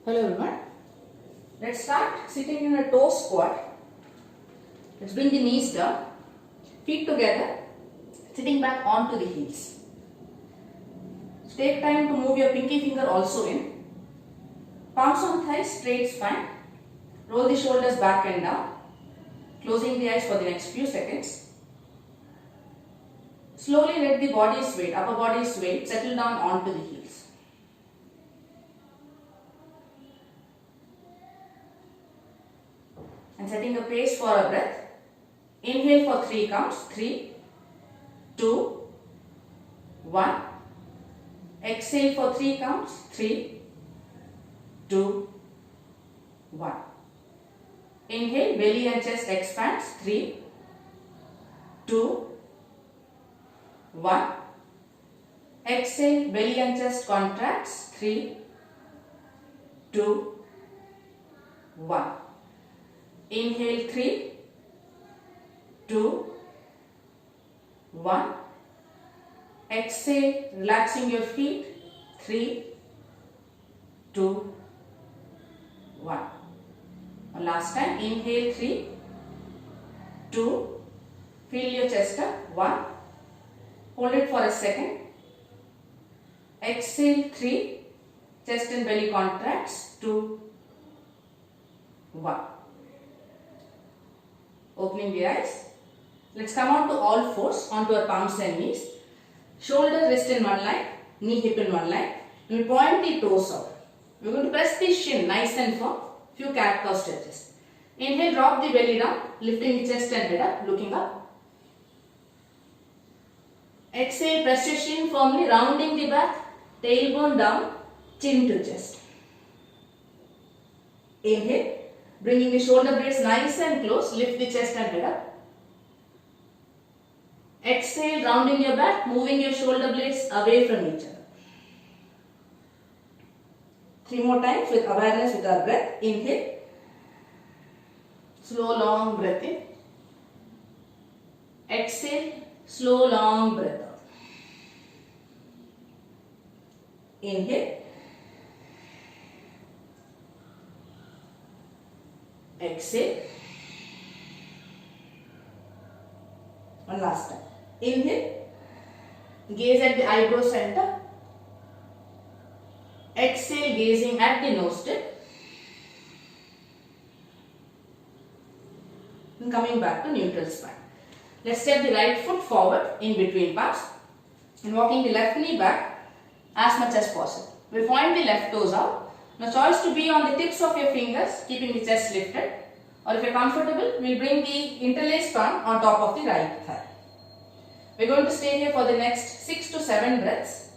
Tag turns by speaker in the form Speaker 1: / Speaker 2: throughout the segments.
Speaker 1: Hello everyone. Let's start sitting in a toe squat. Let's bring the knees down, feet together, sitting back onto the heels. So take time to move your pinky finger also in. Palms on thighs, straight spine. Roll the shoulders back and down, closing the eyes for the next few seconds. Slowly let the body's weight, upper body's weight, settle down onto the heels. And setting a pace for a breath. Inhale for 3 counts. 3, 2, 1. Exhale for 3 counts. 3, 2, 1. Inhale, belly and chest expands. 3, 2, 1. Exhale, belly and chest contracts. 3, 2, 1. Inhale 3, 2, 1. Exhale, relaxing your feet. 3, 2, 1. One last time. Inhale 3, 2. Feel your chest up. 1. Hold it for a second. Exhale 3. Chest and belly contracts. 2, 1. Opening the eyes. Let's come on to all fours, onto our palms and knees. Shoulder, wrist in one line, knee, hip in one line. We point the toes out. We're going to press the shin nice and firm. Few cat cow stretches. Inhale, drop the belly down, lifting the chest and head up, looking up. Exhale, press your shin firmly, rounding the back, tailbone down, chin to chest. Inhale. Bringing the shoulder blades nice and close, lift the chest and head up. Exhale, rounding your back, moving your shoulder blades away from each other. 3 more times with awareness with our breath. Inhale. Slow, long breath in. Exhale, slow, long breath out. Inhale. Exhale. One last time. Inhale. Gaze at the eyebrow center. Exhale, gazing at the nose tip. And coming back to neutral spine. Let's step the right foot forward in between palms and walking the left knee back as much as possible. We point the left toes out. Now choice to be on the tips of your fingers, keeping the chest lifted, or if you are comfortable, we'll bring the interlaced palm on top of the right thigh. We're going to stay here for the next 6 to 7 breaths,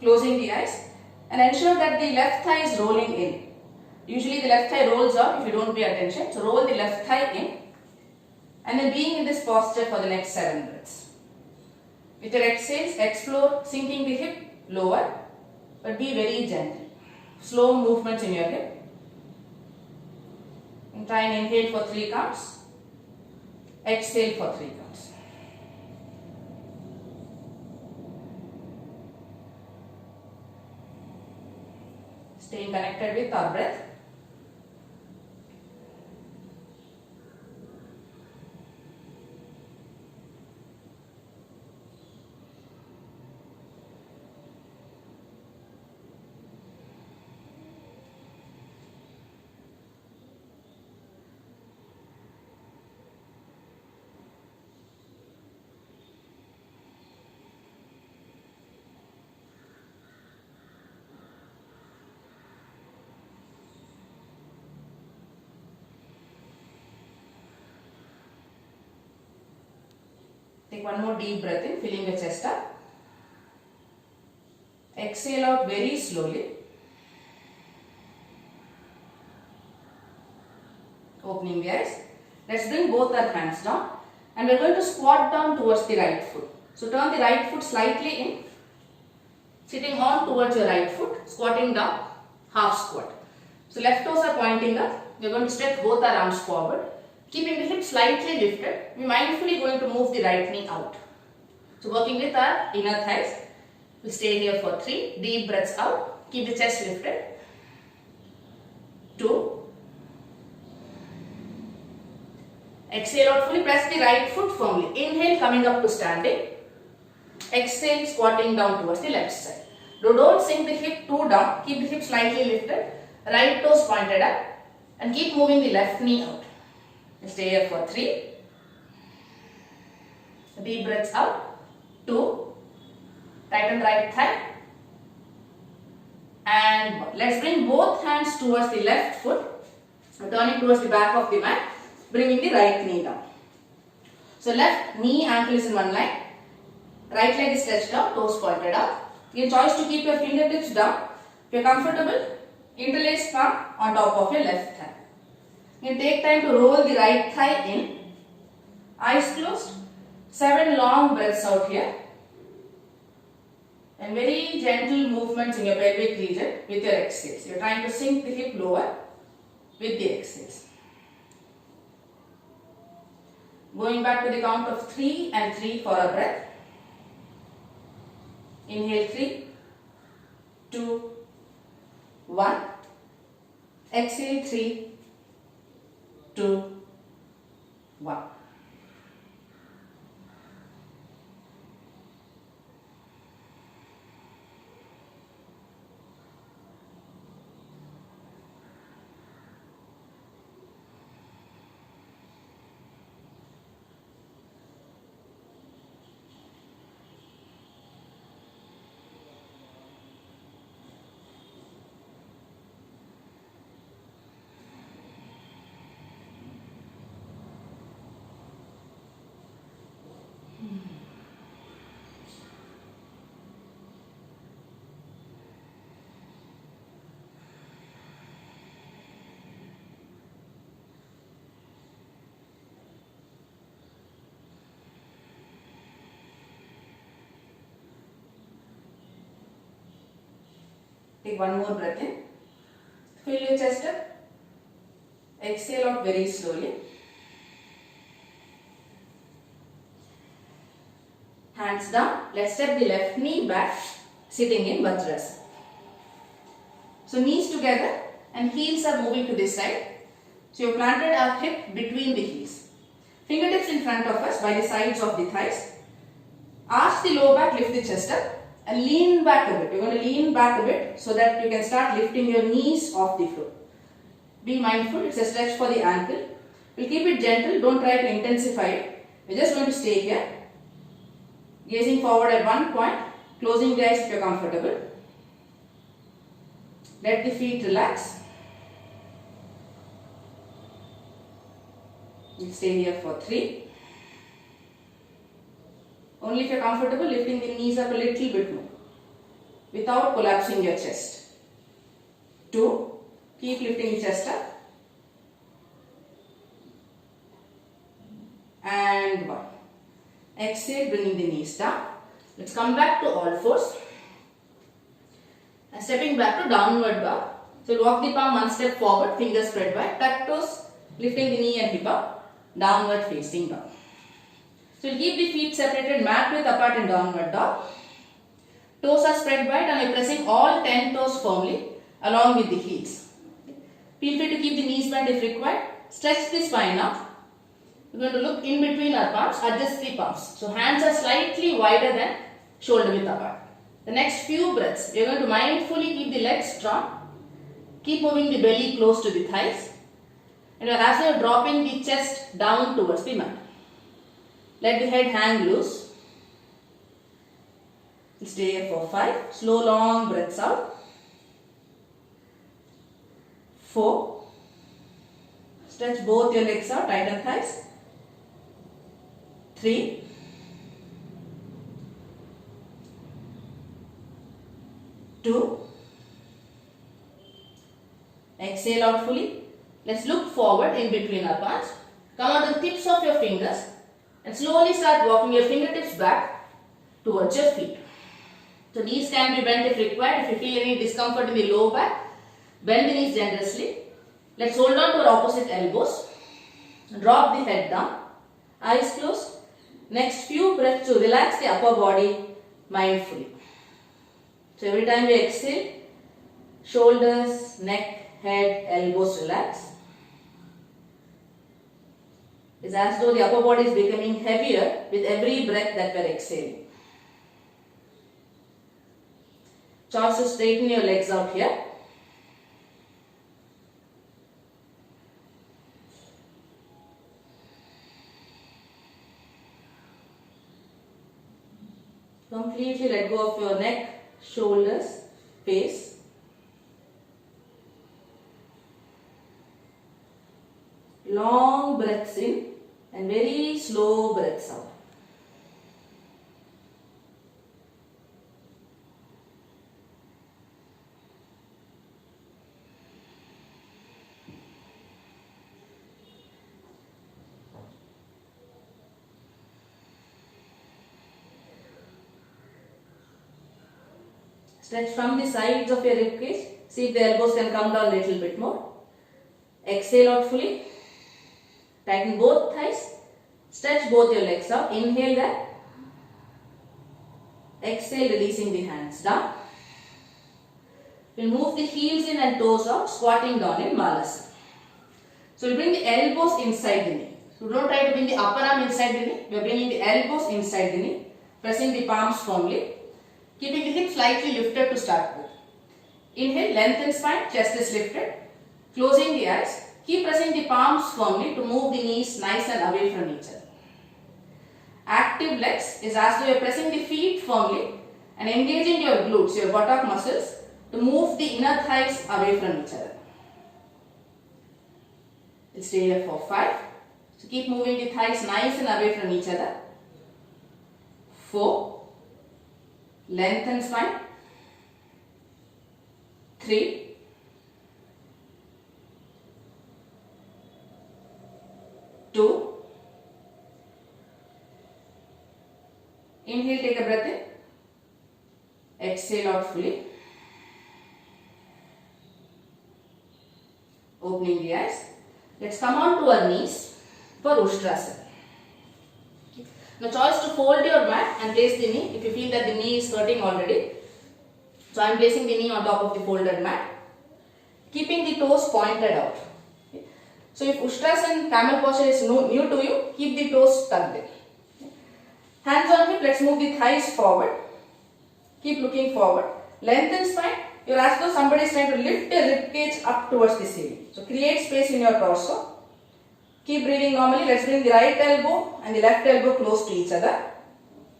Speaker 1: closing the eyes, and ensure that the left thigh is rolling in. Usually the left thigh rolls out if you don't pay attention, so roll the left thigh in, and then being in this posture for the next 7 breaths. With your exhales, explore sinking the hip lower, but be very gentle. Slow movements in your hip. And try and inhale for 3 counts. Exhale for 3 counts. Staying connected with our breath. Take one more deep breath in, filling the chest up. Exhale out very slowly. Opening the eyes. Let's bring both our hands down and we're going to squat down towards the right foot. So turn the right foot slightly in, sitting on towards your right foot, squatting down, half squat. So left toes are pointing up. We're going to stretch both our arms forward. Keeping the hips slightly lifted, we are mindfully going to move the right knee out. So working with our inner thighs, we'll stay here for 3 deep breaths out. Keep the chest lifted. Exhale out fully. Press the right foot firmly. Inhale, coming up to standing. Exhale, squatting down towards the left side. Don't sink the hip too down. Keep the hip slightly lifted. Right toes pointed up. And keep moving the left knee out. Stay here for 3. Deep breaths out. 2. Tighten right thigh. And let's bring both hands towards the left foot. Turning towards the back of the mat. Bringing the right knee down. So left knee ankle is in one line. Right leg is stretched out, toes pointed up. Your choice to keep your fingertips down. If you are comfortable, interlace palm on top of your left hand. You can take time to roll the right thigh in. Eyes closed. 7 long breaths out here. And very gentle movements in your pelvic region with your exhales. You are trying to sink the hip lower with the exhales. Going back to the count of 3 and 3 for a breath. Inhale 3, 2, 1. Exhale 3, 2, 1. Take one more breath in. Fill your chest up. Exhale out very slowly. Hands down. Let's step the left knee back, sitting in Vajrasana. So knees together and heels are moving to this side. So you planted our hip between the heels. Fingertips in front of us by the sides of the thighs. Arch the lower back, lift the chest up. And lean back a bit. You're going to lean back a bit so that you can start lifting your knees off the floor. Be mindful, it's a stretch for the ankle. We'll keep it gentle, don't try to intensify it. We're just going to stay here. Gazing forward at one point, closing the eyes if you're comfortable. Let the feet relax. We'll stay here for 3. Only if you are comfortable, lifting the knees up a little bit more without collapsing your chest. 2. Keep lifting the chest up. And 1. Exhale, bringing the knees down. Let's come back to all fours. And stepping back to downward dog. So walk the palm one step forward, fingers spread wide, tuck toes, lifting the knee and hip up, downward facing dog. So we'll keep the feet separated, mat width apart in downward dog. Toes are spread wide and we're pressing all 10 toes firmly along with the heels. Feel free to keep the knees bent if required. Stretch the spine up. We're going to look in between our palms, adjust the palms. So hands are slightly wider than shoulder width apart. The next few breaths, we're going to mindfully keep the legs strong. Keep moving the belly close to the thighs. And as you're dropping the chest down towards the mat. Let the head hang loose. Stay here for 5. Slow long breaths out. 4. Stretch both your legs out, tighten thighs. 3. 2. Exhale out fully. Let's look forward in between our palms. Come on to the tips of your fingers. And slowly start walking your fingertips back towards your feet. So knees can be bent if required. If you feel any discomfort in the lower back, bend the knees generously. Let's hold on to our opposite elbows. Drop the head down. Eyes closed. Next few breaths to relax the upper body mindfully. So every time we exhale, shoulders, neck, head, elbows relax. It's as though the upper body is becoming heavier with every breath that we're exhaling. Choose to straighten your legs out here. Completely let go of your neck, shoulders, face. Long breaths in and very slow breaths out. Stretch from the sides of your ribcage. See if the elbows can come down a little bit more. Exhale out fully. Tighten both thighs. Stretch both your legs out. Inhale there. Exhale, releasing the hands down. We'll move the heels in and toes out, squatting down in Malasana. So we'll bring the elbows inside the knee. So don't try to bring the upper arm inside the knee. We're bringing the elbows inside the knee. Pressing the palms firmly. Keeping the hips slightly lifted to start with. Inhale, lengthen spine, chest is lifted. Closing the eyes. Keep pressing the palms firmly to move the knees nice and away from each other. Active legs is as though you are pressing the feet firmly and engaging your glutes, your buttock muscles, to move the inner thighs away from each other. We'll stay here for 5. So keep moving the thighs nice and away from each other. 4. Lengthen spine. 3. 2. Inhale, take a breath in. Exhale out fully. Opening the eyes. Let's come on to our knees for Ushtrasana. Now choice to fold your mat and place the knee if you feel that the knee is hurting already. So I am placing the knee on top of the folded mat. Keeping the toes pointed out. So if Ushtrasana camel posture is new to you, keep the toes tucked in. Hands on hip, let's move the thighs forward. Keep looking forward. Lengthen spine. You're as though somebody is trying to lift your ribcage up towards the ceiling. So create space in your torso. Keep breathing normally. Let's bring the right elbow and the left elbow close to each other.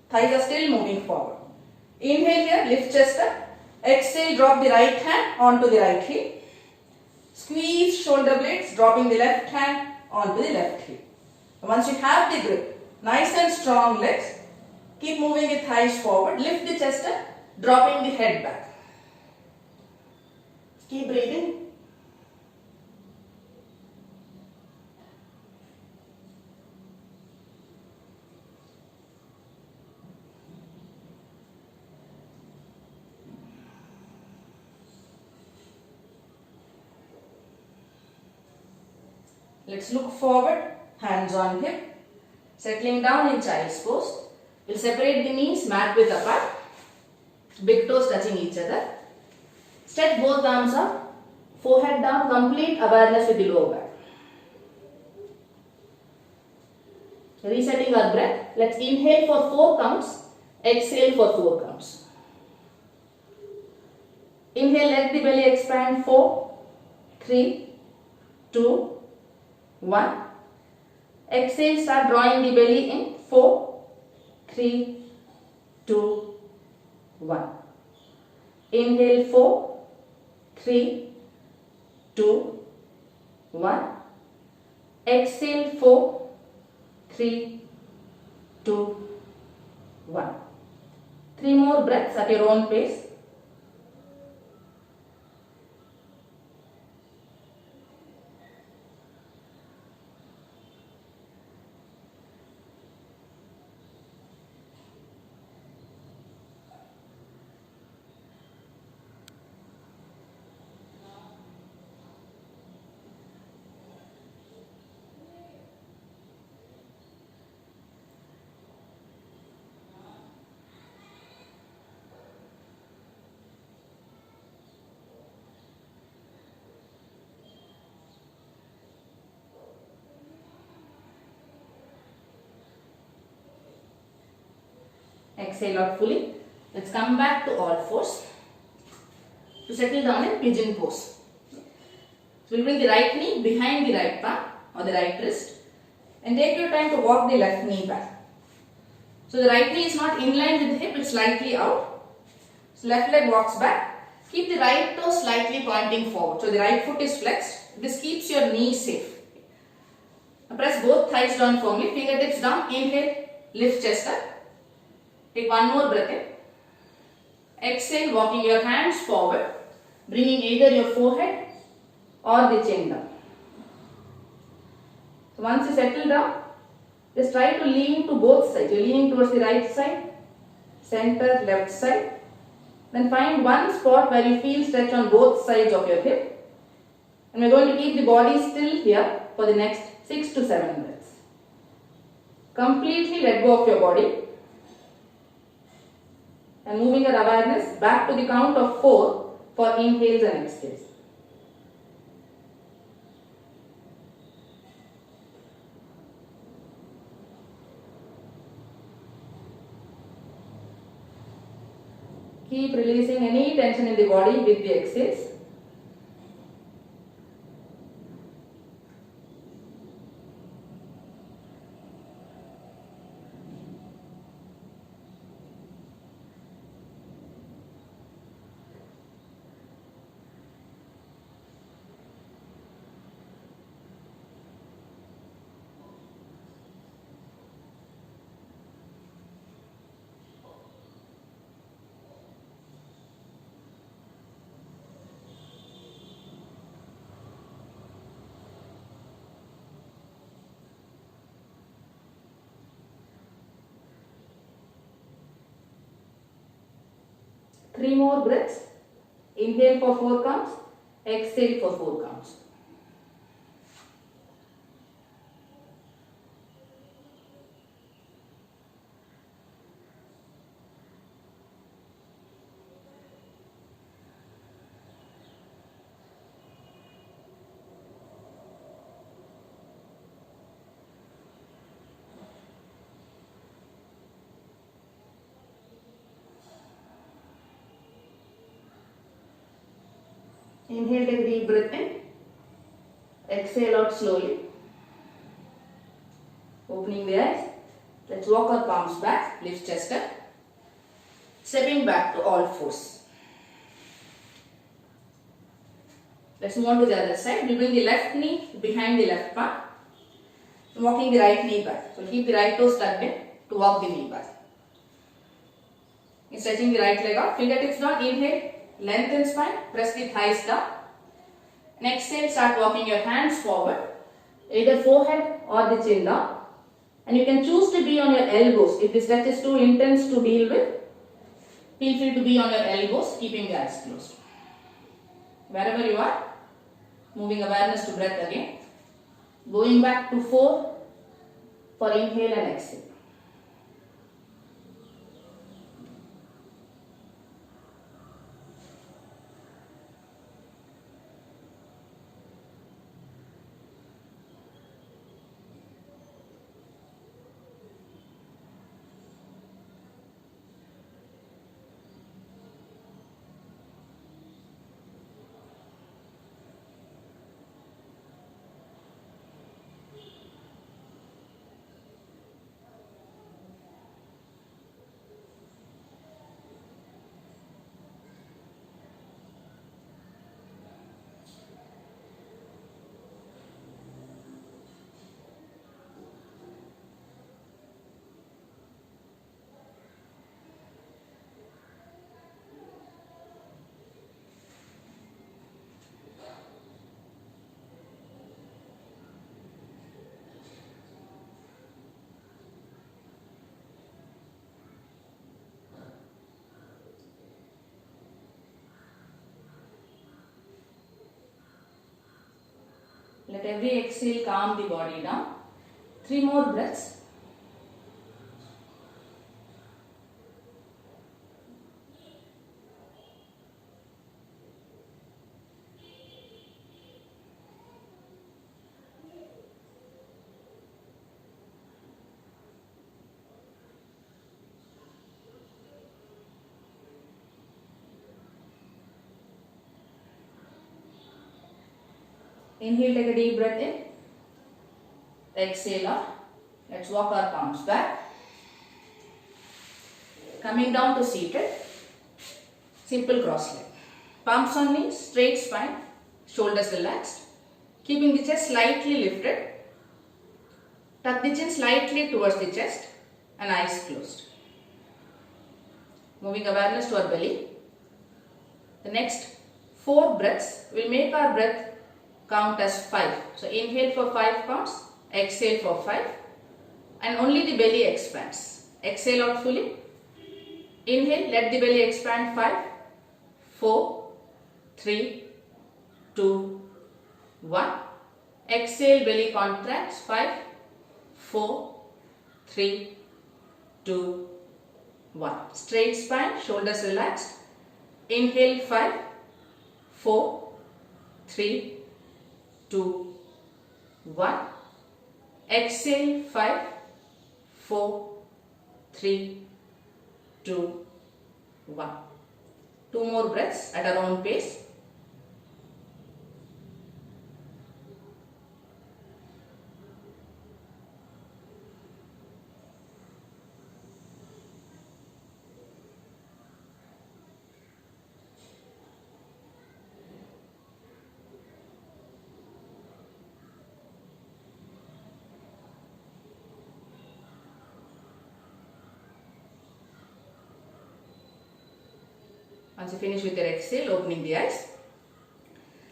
Speaker 1: Thighs are still moving forward. Inhale here, lift chest up. Exhale, drop the right hand onto the right heel. Squeeze shoulder blades, dropping the left hand onto the left heel. Once you have the grip, nice and strong legs, keep moving the thighs forward. Lift the chest up, dropping the head back. Keep breathing. Let's look forward, hands on hip, settling down in child's pose. We'll separate the knees, mat width apart, big toes touching each other. Stretch both arms up, forehead down, complete awareness with the lower back. Resetting our breath. Let's inhale for 4 counts, exhale for 4 counts. Inhale, let the belly expand. 4, 3, 2, 1. Exhale, start drawing the belly in. 4, 3, 2, 1. Inhale, 4, 3, 2, 1. Exhale, 4, 3, 2, 1. 3 more breaths at your own pace. Exhale out fully. Let's come back to all fours to settle down in pigeon pose. So we'll bring the right knee behind the right palm or the right wrist and take your time to walk the left knee back. So the right knee is not in line with the hip, it's slightly out. So left leg walks back. Keep the right toe slightly pointing forward. So the right foot is flexed. This keeps your knee safe. Now press both thighs down firmly, fingertips down. Inhale, lift chest up. Take one more breath in. Exhale, walking your hands forward, bringing either your forehead or the chin down. So once you settle down, just try to lean to both sides. You're leaning towards the right side, center, left side. Then find one spot where you feel stretch on both sides of your hip. And we're going to keep the body still here for the next 6 to 7 minutes. Completely let go of your body. And moving your awareness back to the count of 4 for inhales and exhales. Keep releasing any tension in the body with the exhales. Three more breaths. Inhale for 4 counts. Exhale for 4 counts. Inhale, take a deep breath in. Exhale out slowly. Opening the eyes. Let's walk our palms back. Lift chest up. Stepping back to all fours. Let's move on to the other side. We bring the left knee behind the left palm. Walking the right knee back. So keep the right toes tucked in to walk the knee back. Stretching the right leg out. Fingertips down. Inhale. Lengthen spine, press the thighs down. And exhale, start walking your hands forward, either forehead or the chin down. And you can choose to be on your elbows. If the stretch is too intense to deal with, feel free to be on your elbows, keeping the eyes closed. Wherever you are, moving awareness to breath again. Going back to 4 for inhale and exhale. Let every exhale calm the body down. 3 more breaths. Inhale, take a deep breath in. Exhale out. Let's walk our palms back. Coming down to seated. Simple cross leg. Palms on knees, straight spine, shoulders relaxed. Keeping the chest slightly lifted. Tuck the chin slightly towards the chest and eyes closed. Moving awareness to our belly. The next 4 breaths will make our breath count as 5. So inhale for 5 counts, exhale for 5, and only the belly expands. Exhale out fully. Inhale, let the belly expand 5, 4, 3, 2, 1. Exhale, belly contracts 5, 4, 3, 2, 1. Straight spine, shoulders relaxed. Inhale 5, 4, 3, 2, 1. Exhale 5, 4, 3, 2, 1. 2 more breaths at our own pace. Once you finish with your exhale, opening the eyes.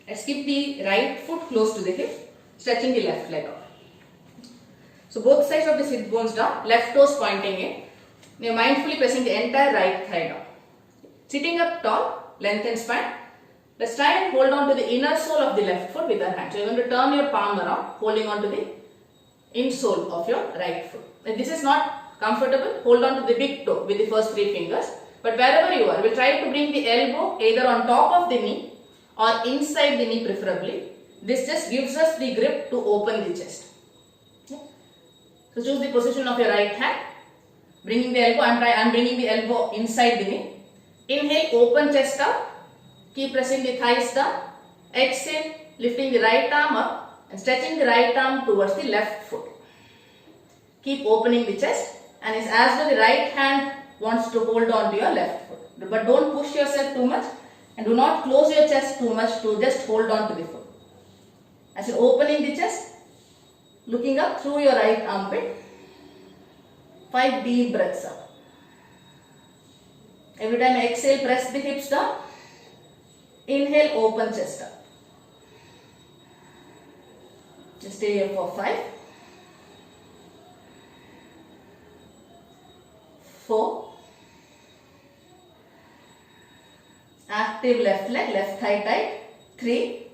Speaker 1: Let's keep the right foot close to the hip, stretching the left leg out. So both sides of the sit bones down, left toes pointing in. Now mindfully pressing the entire right thigh down. Sitting up tall, lengthen spine. Let's try and hold on to the inner sole of the left foot with our hand. So you're going to turn your palm around, holding on to the insole of your right foot. If this is not comfortable, hold on to the big toe with the first 3 fingers. But wherever you are, we'll try to bring the elbow either on top of the knee or inside the knee preferably. This just gives us the grip to open the chest. Okay. So choose the position of your right hand. Bringing the elbow, I'm bringing the elbow inside the knee. Inhale, open chest up. Keep pressing the thighs down. Exhale, lifting the right arm up and stretching the right arm towards the left foot. Keep opening the chest, and it's as though the right hand wants to hold on to your left foot. But don't push yourself too much and do not close your chest too much to just hold on to the foot. As you're opening the chest, looking up through your right armpit, 5 deep breaths up. Every time you exhale, press the hips down. Inhale, open chest up. Just stay here for 5, 4. Active left leg, left thigh tight. 3,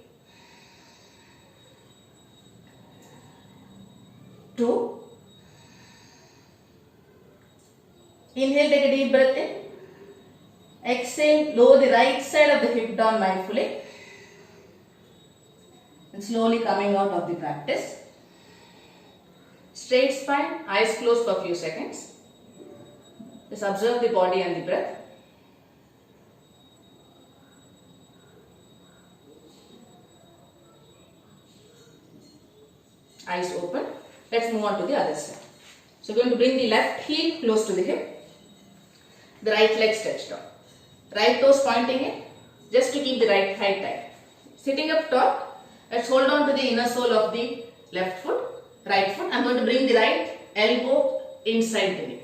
Speaker 1: 2. Inhale, take a deep breath in. Exhale, lower the right side of the hip down mindfully. And slowly coming out of the practice. Straight spine, eyes closed for a few seconds. Just observe the body and the breath. Eyes open. Let's move on to the other side. So we're going to bring the left heel close to the hip. The right leg stretched out. Right toes pointing in, just to keep the right thigh tight. Sitting up tall, let's hold on to the inner sole of the left foot, right foot. I'm going to bring the right elbow inside the knee.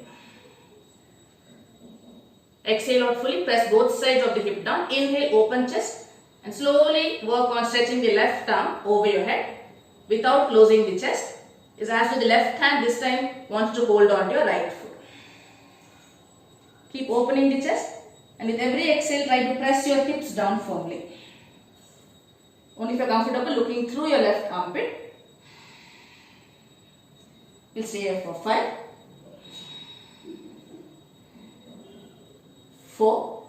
Speaker 1: Exhale out fully, press both sides of the hip down. Inhale, open chest and slowly work on stretching the left arm over your head without closing the chest. Is as to the left hand this time wants to hold on to your right foot. Keep opening the chest. And with every exhale, try to press your hips down firmly. Only if you are comfortable looking through your left armpit. We'll stay here for 5, 4,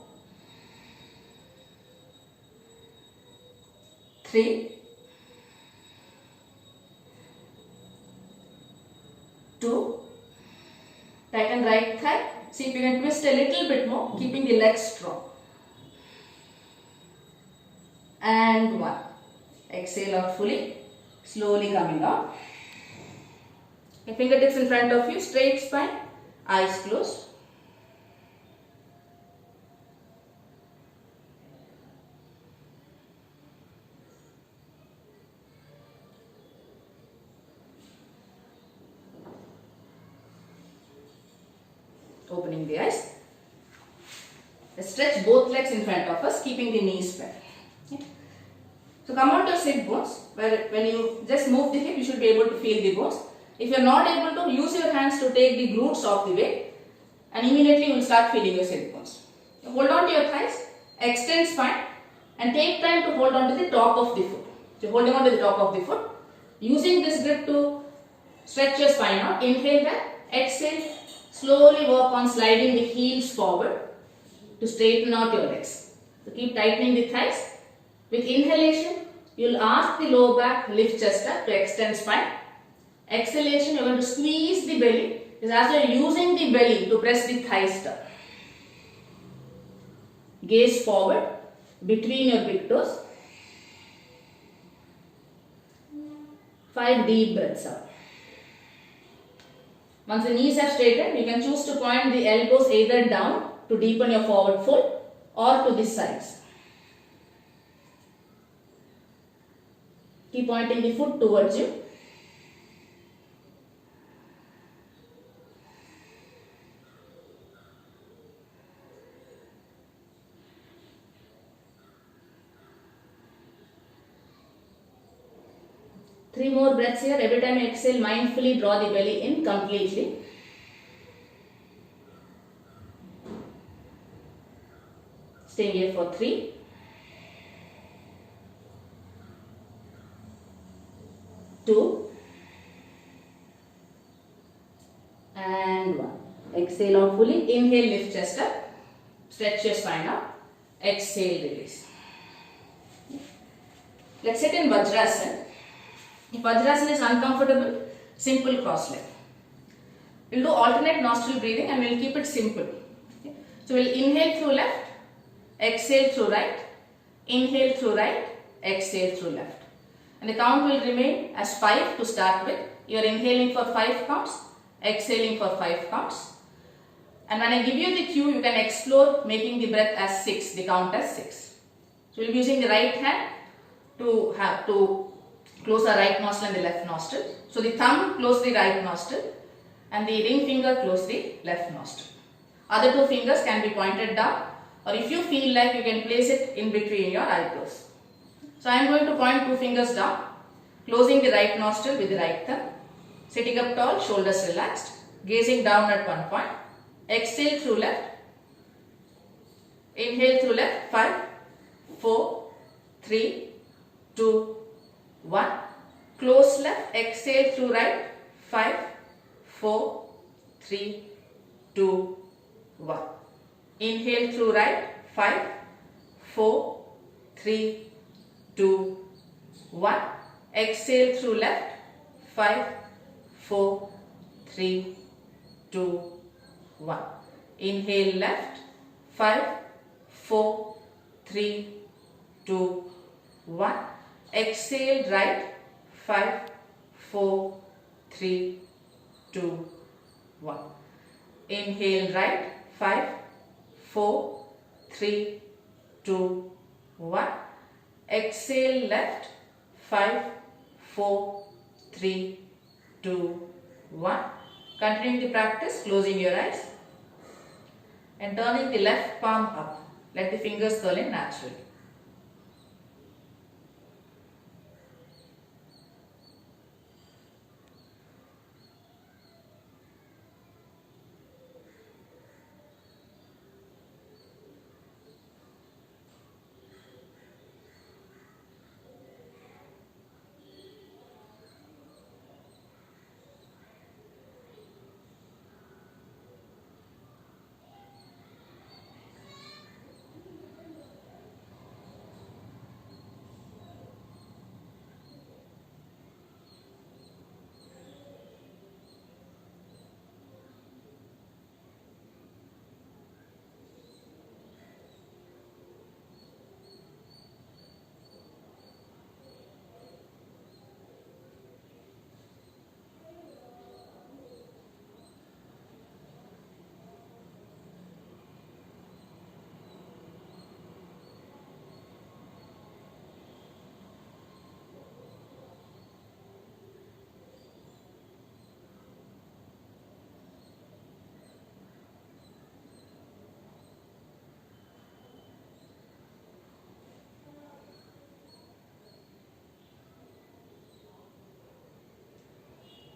Speaker 1: 3, 2. Tighten right thigh. See if you can twist a little bit more, keeping the legs strong. And 1. Exhale out fully. Slowly coming out. Your fingertips in front of you. Straight spine. Eyes closed. Opening the eyes. Let's stretch both legs in front of us, keeping the knees bent. Okay. So come out your sit bones, where when you just move the hip, you should be able to feel the bones. If you are not able to, use your hands to take the glutes off the way, and immediately you will start feeling your sit bones. Hold on to your thighs, extend spine, and take time to hold on to the top of the foot. So holding on to the top of the foot, using this grip to stretch your spine out. Inhale back, exhale. Slowly work on sliding the heels forward to straighten out your legs. So keep tightening the thighs. With inhalation, you will ask the lower back, lift chest up to extend spine. Exhalation, you are going to squeeze the belly. Because as you are using the belly to press the thighs down. Gaze forward between your big toes. 5 deep breaths out. Once the knees have straightened, you can choose to point the elbows either down to deepen your forward fold or to the sides. Keep pointing the foot towards you. Three more breaths here. Every time you exhale, mindfully draw the belly in completely. Stay here for 3, 2, and 1. Exhale out fully. Inhale, lift chest up. Stretch your spine up. Exhale, release. Let's sit in Vajrasana. If Vajrasana is uncomfortable, simple cross leg. We'll do alternate nostril breathing and we'll keep it simple. Okay. So we'll inhale through left, exhale through right, inhale through right, exhale through left. And the count will remain as 5 to start with. You are inhaling for 5 counts, exhaling for 5 counts. And when I give you the cue, you can explore making the breath as 6, the count as 6. So we'll be using the right hand to close our right nostril and the left nostril. So the thumb close the right nostril and the ring finger close the left nostril. Other 2 fingers can be pointed down, or if you feel like, you can place it in between your eyebrows. So I am going to point 2 fingers down, closing the right nostril with the right thumb, sitting up tall, shoulders relaxed, gazing down at one point. Exhale through left, inhale through left, 5, 4, 3, 2, 1. Close left, exhale through right, 5, 4, 3, 2, 1. Inhale through right, 5, 4, 3, 2, 1. Exhale through left, 5, 4, 3, 2, 1. Inhale left, 5, 4, 3, 2, 1. Exhale right, 5, 4, 3, 2, 1. Inhale right, 5, 4, 3, 2, 1. Exhale left, 5, 4, 3, 2, 1. Continuing the practice, closing your eyes and turning the left palm up. Let the fingers curl in naturally.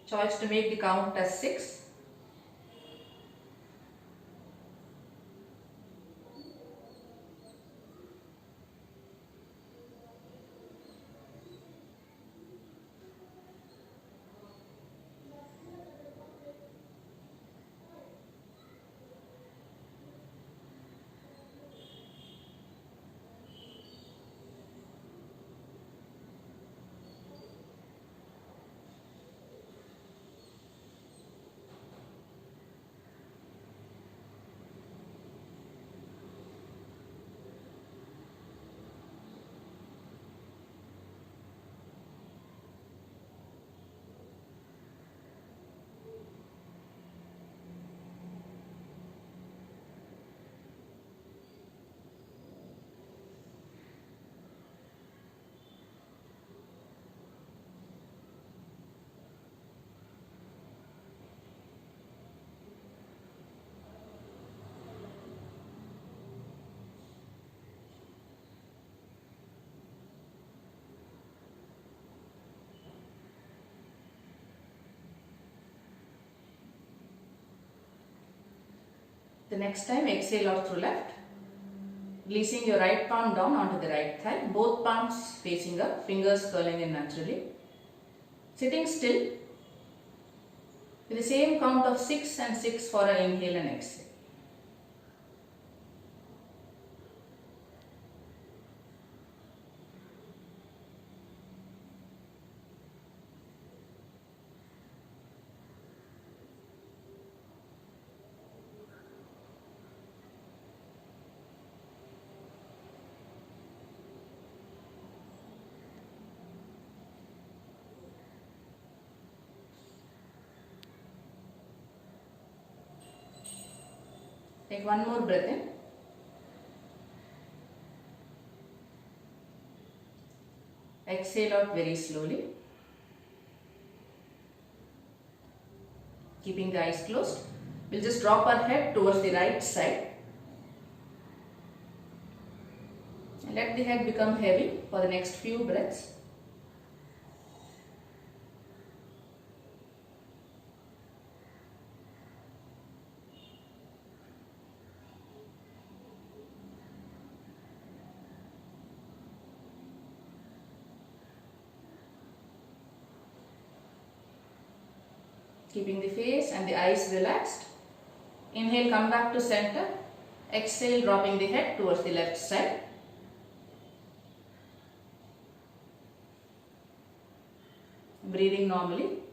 Speaker 1: Choice to make the count as 6. The next time exhale out through left, releasing your right palm down onto the right thigh, both palms facing up, fingers curling in naturally. Sitting still with the same count of 6 and 6 for an inhale and exhale. Take one more breath in. Exhale out very slowly. Keeping the eyes closed. We'll just drop our head towards the right side. And let the head become heavy for the next few breaths. Keeping the face and the eyes relaxed. Inhale, come back to center. Exhale, dropping the head towards the left side. Breathing normally.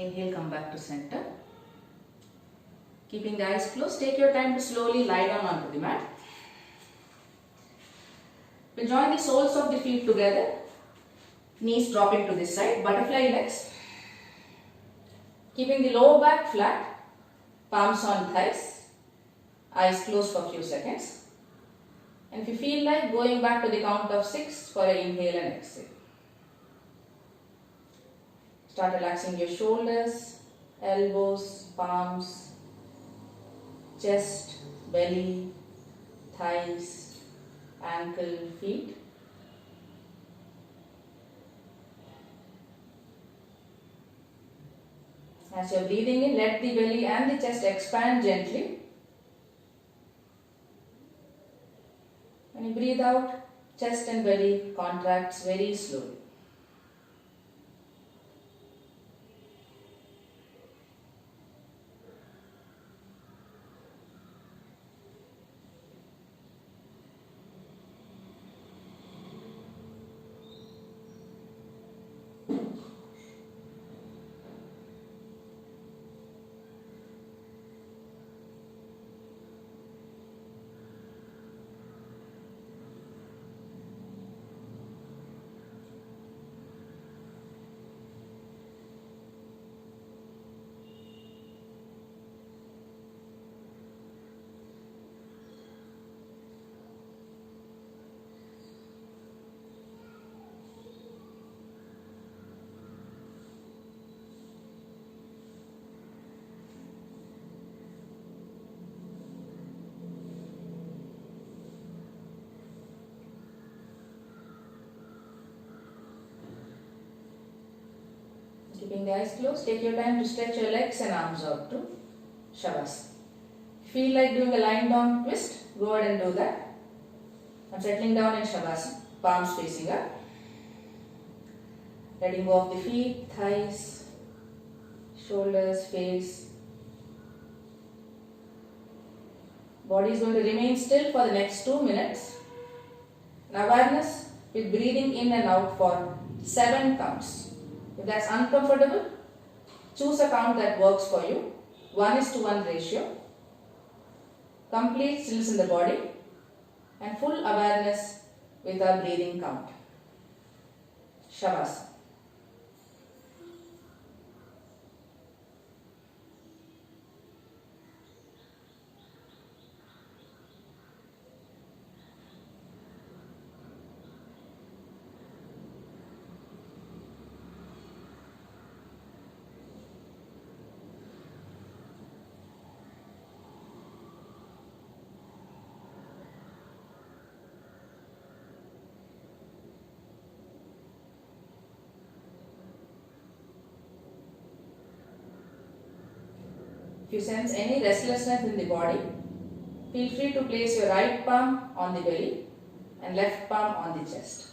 Speaker 1: Inhale, come back to center. Keeping the eyes closed, take your time to slowly lie down onto the mat. We'll join the soles of the feet together. Knees dropping to this side, butterfly legs. Keeping the lower back flat, palms on thighs, eyes closed for a few seconds. And if you feel like going back to the count of 6 for an inhale and exhale. Start relaxing your shoulders, elbows, palms, chest, belly, thighs, ankle, feet. As you are breathing in, let the belly and the chest expand gently. When you breathe out, chest and belly contracts very slowly. Keeping the eyes closed, take your time to stretch your legs and arms out to Shavasana. Feel like doing a lying down twist, go ahead and do that. I'm settling down in Shavasana, palms facing up. Letting go of the feet, thighs, shoulders, face. Body is going to remain still for the next 2 minutes. And awareness with breathing in and out for 7 counts. If that's uncomfortable, choose a count that works for you. 1:1 ratio. Complete stillness in the body and full awareness with our breathing count. Shavasana. If you sense any restlessness in the body, feel free to place your right palm on the belly and left palm on the chest.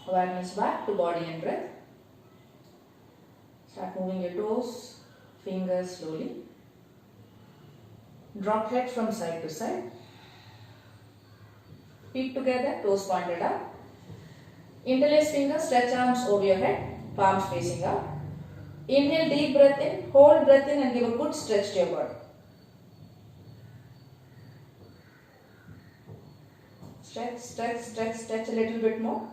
Speaker 1: Awareness back to body and breath. Start moving your toes, fingers slowly. Drop head from side to side. Feet together, toes pointed up. Interlace fingers, stretch arms over your head, palms facing up. Inhale, deep breath in, hold breath in and give a good stretch to your body. Stretch, stretch, stretch, stretch a little bit more.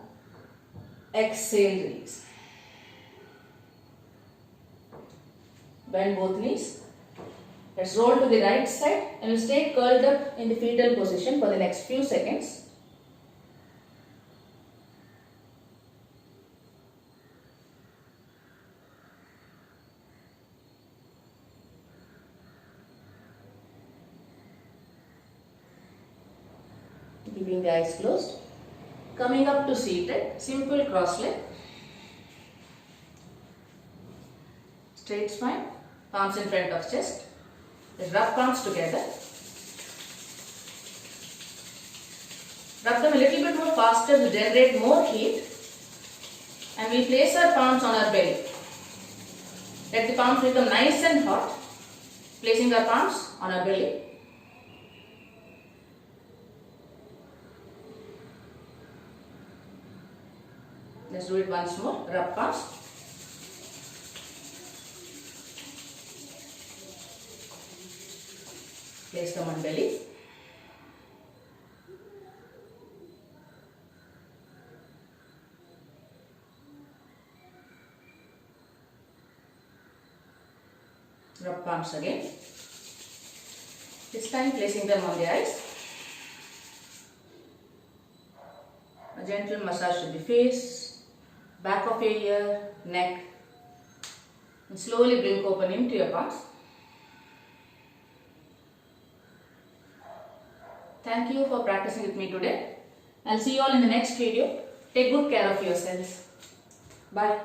Speaker 1: Exhale, release. Bend both knees. Let's roll to the right side and we'll stay curled up in the fetal position for the next few seconds. Keeping the eyes closed. Coming up to seated, simple cross leg. Straight spine, palms in front of chest. Let's rub palms together. Rub them a little bit more faster to generate more heat. And we place our palms on our belly. Let the palms become nice and hot. Placing our palms on our belly. Let's do it once more. Rub palms. Place them on belly. Rub palms again. This time placing them on the eyes. A gentle massage to the face, back of your ear, neck, and slowly blink open into your palms. Thank you for practicing with me today. I'll see you all in the next video. Take good care of yourselves. Bye.